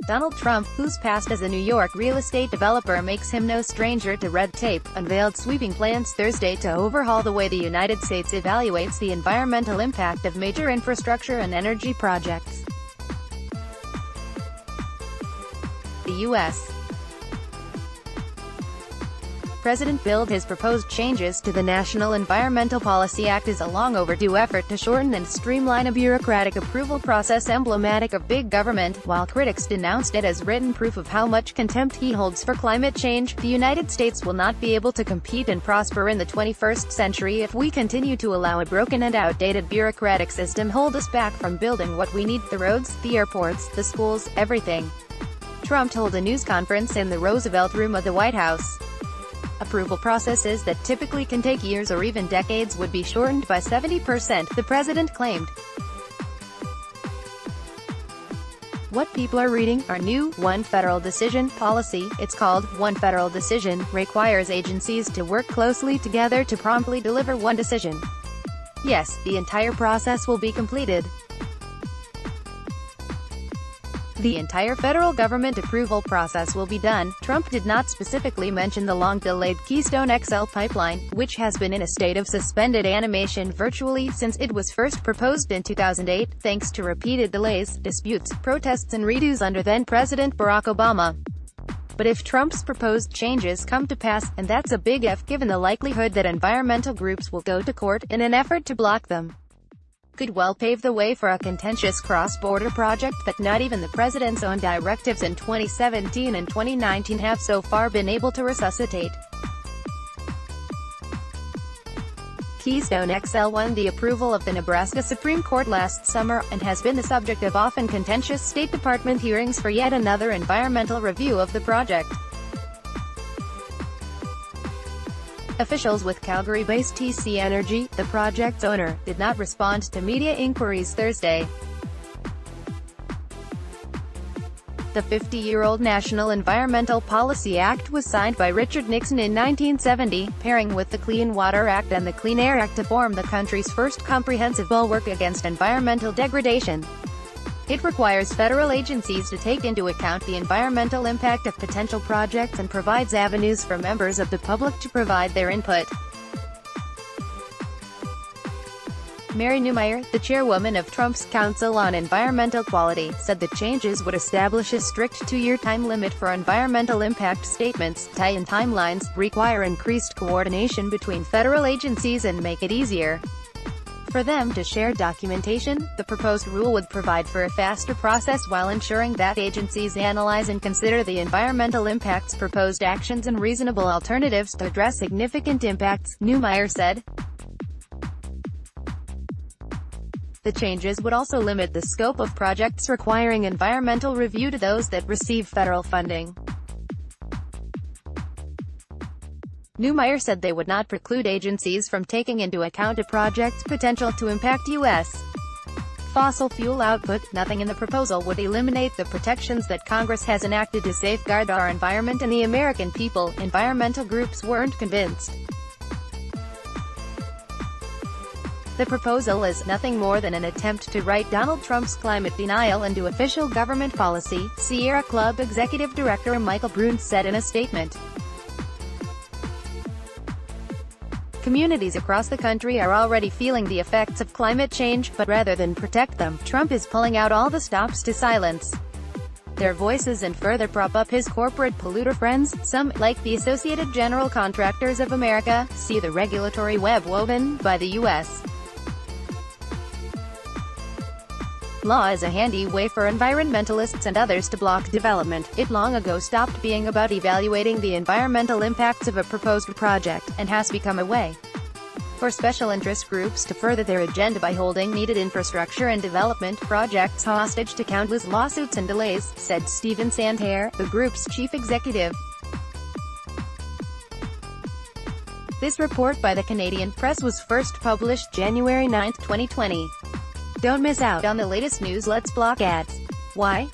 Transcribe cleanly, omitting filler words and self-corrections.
Donald Trump, whose past as a New York real estate developer makes him no stranger to red tape, unveiled sweeping plans Thursday to overhaul the way the United States evaluates the environmental impact of major infrastructure and energy projects. The U.S. President billed his proposed changes to the National Environmental Policy Act as a long overdue effort to shorten and streamline a bureaucratic approval process emblematic of big government. While critics denounced it as written proof of how much contempt he holds for climate change, the United States will not be able to compete and prosper in the 21st century if we continue to allow a broken and outdated bureaucratic system hold us back from building what we need: the roads, the airports, the schools, everything. Trump told a news conference in the Roosevelt Room of the White House. Approval processes that typically can take years or even decades would be shortened by 70%, the president claimed. What people are reading, our new One Federal Decision policy, it's called One Federal Decision, requires agencies to work closely together to promptly deliver one decision. Yes, the entire process will be completed. The entire federal government approval process will be done. Trump did not specifically mention the long-delayed Keystone XL pipeline, which has been in a state of suspended animation virtually since it was first proposed in 2008, thanks to repeated delays, disputes, protests and redos under then-President Barack Obama. But if Trump's proposed changes come to pass, and that's a big if given the likelihood that environmental groups will go to court in an effort to block them, could well pave the way for a contentious cross-border project that not even the president's own directives in 2017 and 2019 have so far been able to resuscitate. Keystone XL won the approval of the Nebraska Supreme Court last summer, and has been the subject of often contentious State Department hearings for yet another environmental review of the project. Officials with Calgary-based TC Energy, the project's owner, did not respond to media inquiries Thursday. The 50-year-old National Environmental Policy Act was signed by Richard Nixon in 1970, pairing with the Clean Water Act and the Clean Air Act to form the country's first comprehensive bulwark against environmental degradation. It requires federal agencies to take into account the environmental impact of potential projects and provides avenues for members of the public to provide their input. Mary Neumeyer, the chairwoman of Trump's Council on Environmental Quality, said the changes would establish a strict two-year time limit for environmental impact statements, tie in timelines, require increased coordination between federal agencies and make it easier for them to share documentation. The proposed rule would provide for a faster process while ensuring that agencies analyze and consider the environmental impacts, proposed actions and reasonable alternatives to address significant impacts, Neumeyer said. The changes would also limit the scope of projects requiring environmental review to those that receive federal funding. Neumeyer said they would not preclude agencies from taking into account a project's potential to impact U.S. fossil fuel output. Nothing in the proposal would eliminate the protections that Congress has enacted to safeguard our environment and the American people. Environmental groups weren't convinced. The proposal is nothing more than an attempt to write Donald Trump's climate denial into official government policy, Sierra Club executive director Michael Bruns said in a statement. Communities across the country are already feeling the effects of climate change, but rather than protect them, Trump is pulling out all the stops to silence their voices and further prop up his corporate polluter friends. Some, like the Associated General Contractors of America, see the regulatory web woven by the U.S. law as a handy way for environmentalists and others to block development. It long ago stopped being about evaluating the environmental impacts of a proposed project, and has become a way for special interest groups to further their agenda by holding needed infrastructure and development projects hostage to countless lawsuits and delays, said Stephen Sandhair, the group's chief executive. This report by the Canadian Press was first published January 9, 2020. Don't miss out on the latest news. Let's block ads. Why?